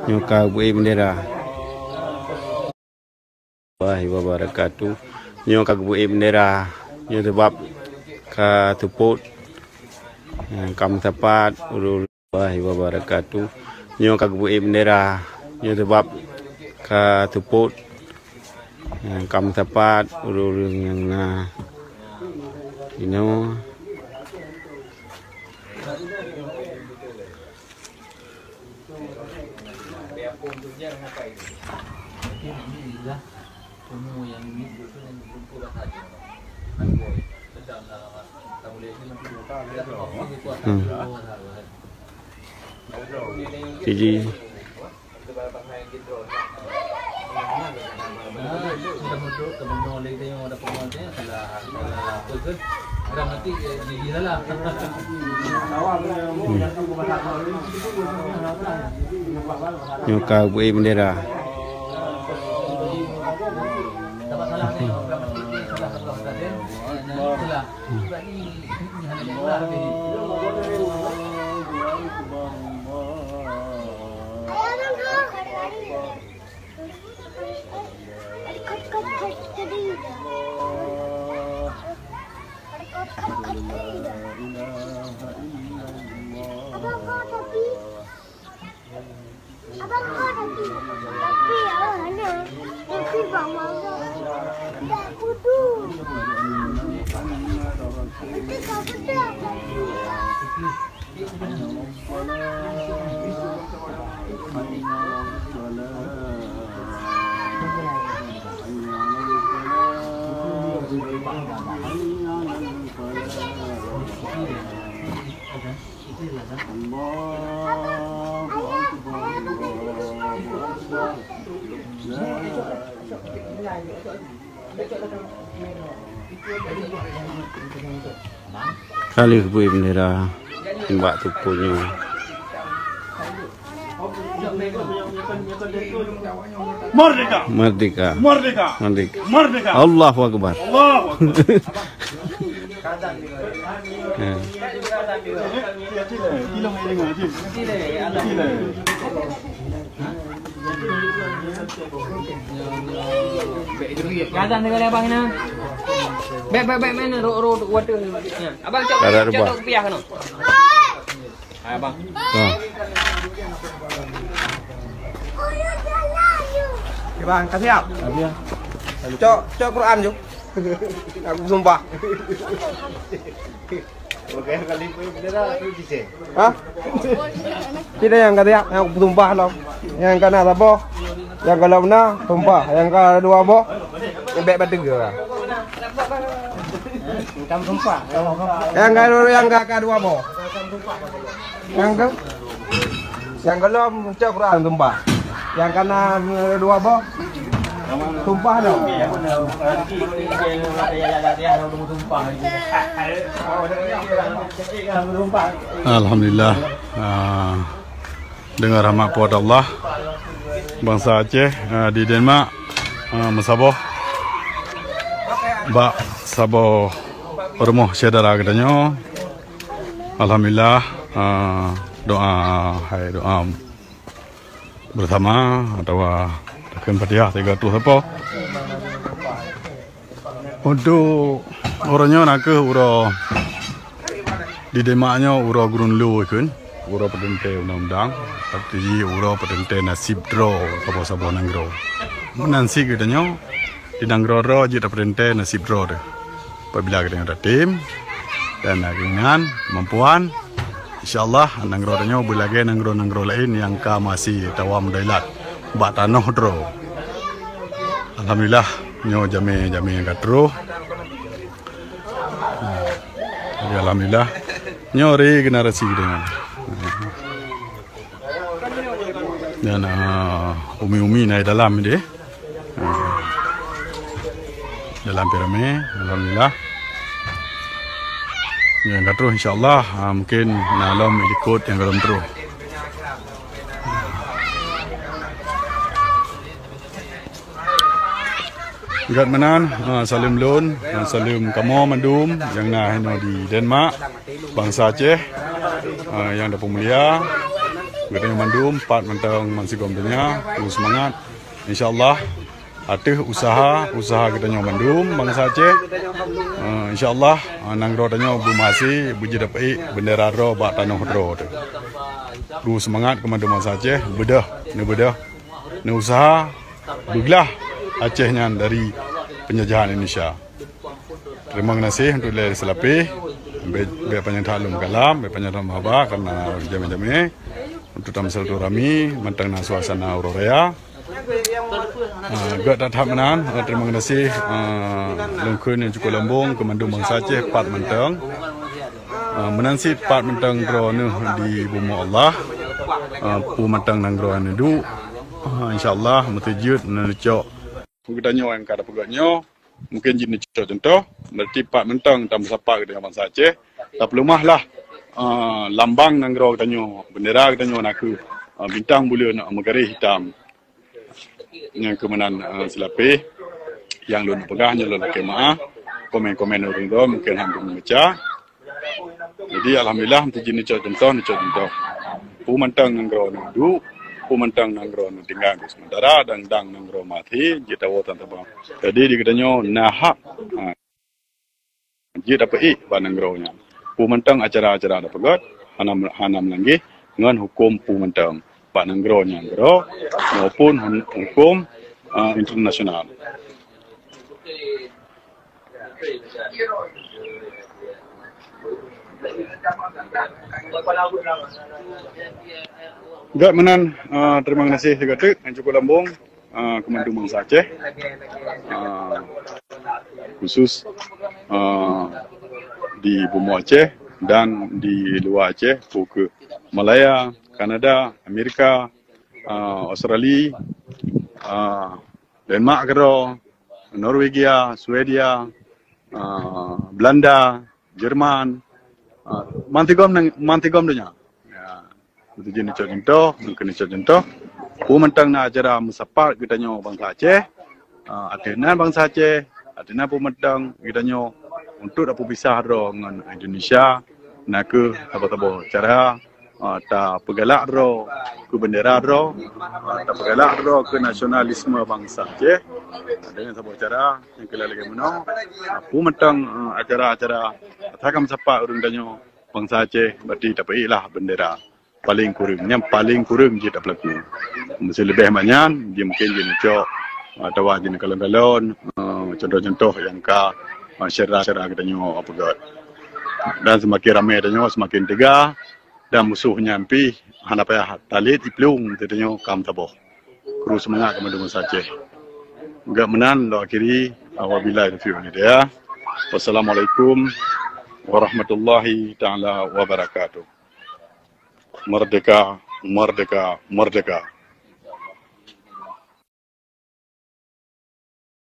Nyoka Bu bendera. Warahmatullahi wabarakatuh. Nyoka Bu bendera. Nyo sebab ka tuput kam tepat Warahmatullahi wabarakatuh. Nyoka Bu bendera. Nyo sebab ka tuput kam tepat urung yang Siji Nyoka Bu bendera. Kali Bu bendera tembak tupunya. Merdeka. Merdeka. Merdeka. Merdeka. Merdeka. Allahu Akbar. Allahu Akbar. Kadang dengan abang ni. Baik mana ro water ni. Abang cakap rupiah kan? Abang. Bang, kasih siap. Cok Quran ju. Aku sumpah. Oke, kali bendera tu dice. Hah? Tidak yang kata yang sumpah loh. Yang kana sabo. Yang kalau benar sumpah. Yang kedua bo. Yang baik bertiga. Kamu sumpah. Yang kedua bo. Yang kalau cok Quran sumpah. Yang kanan dua bo. Tumpah dong. Alhamdulillah. Dengan rahmat pada Allah, bangsa Aceh di Denmark mensaboh bak saboh rumah saudara katanya. Alhamdulillah doa bersama atau akan Fatihah 300 apa untuk orangnya nak ke ura di demaknya ura gurun lu kan ura pedente undang-undang tapi ura pedente nasib draw apa sabon nanggro menansi katanya di nanggro ro je pedente nasib draw deh apabila kita ada tim dan keinginan kemampuan insyaallah nanggro-nya boleh lagi nanggro lain yang masih tawam dailat bak tanah draw. Alhamdulillah nyo jame yang katro. Alhamdulillah nyo re generasi dengan. Dan umi naik dalam dia. Dalam pirame alhamdulillah. Yang katro insyaallah mungkin nalom ikut yang dalam terus. Gat menan salim lon salim kamo mandum yang nah hino di Denmark bangsa Aceh yang ada pemulia gatanya mandum pat mentang mansigom dunia terus semangat insyaallah atih usaha gatanya mandum bangsa Aceh insyaallah nangro tanya bumasi buji dapai bendera ro ba tanah ro tu terus semangat kemandum bangsa Aceh bedah ne usaha beglah Acehnya dari penjajahan Indonesia. Terima kasih untuk layar selapi. Biar penyertaan lum kalam, biar penyertaan mahaba karena jam-jamnya untuk tamsil rami mentang suasana aurora. Gak datang menan. Terima kasih lungkun yang cukup lembung kemandung bangsa Aceh pat mentang. Menansi pat mentang drone di bumi Allah. Pu mentang nang drone itu. InsyaAllah mutujud menucok. Kita nyawa yang kada pegaknya mungkin jenis contoh nanti pak mentang tambah sapa dengan bangsa Aceh tak pelumah lah lambang nanggro kita nyawa bendera kita nyawa naku bintang bulan megari hitam yang kemenan selapi yang lun pegahnya lun kemaah komen-komen orang tu mungkin hampir membaca jadi alhamdulillah nanti jenis contoh pu mentang nanggro nandu pemantang nanggro tinggal sementara dan nanggro mati jita wotan tabang jadi dikatanya nahak jita pai ba nanggro nya pemantang acara-acara ada pegat hanam lagi dengan hukum pemantang ba nanggro nya nanggro maupun hukum internasional Gak menan, terima kasih segatik yang cukup lambung kemandung bangsa Aceh khusus di bumi Aceh dan di luar Aceh ke Malaya, Kanada, Amerika, Australia, Denmark, Norwegia, Swedia, Belanda, Jerman, mantigom dunia. Itu jenis contoh, mungkin contoh. Pemantang na acara musafar kita nyo bangsa Aceh, atenan bangsa Aceh, atenan pemantang kita nyo untuk dapat pisah ro dengan Indonesia, nak ke apa-apa cara ta pegalak ro ke bendera ro, ta pegalak ro ke nasionalisme bangsa Aceh. Dengan sebuah cara yang kita lagi menang, pemantang acara-acara takam sapa urang danyo bangsa Aceh berarti dapat lah bendera. Paling kurang je tak berlaku. Mesti lebih banyak, dia mungkin jenis cok, atau jenis kalon-kalon, contoh-contoh yang syarah-syarah kita nyawa apa god. Dan semakin ramai kita nyawa, semakin tegar, dan musuhnya ampi, hanap ya talit, iplung, kita nyawa kam taboh. Kru semangat kemandung Aceh. Enggak menan, lo akhiri, wabillahi taufiq wal hidayah. Wassalamualaikum warahmatullahi ta'ala wabarakatuh. Merdeka, merdeka, merdeka.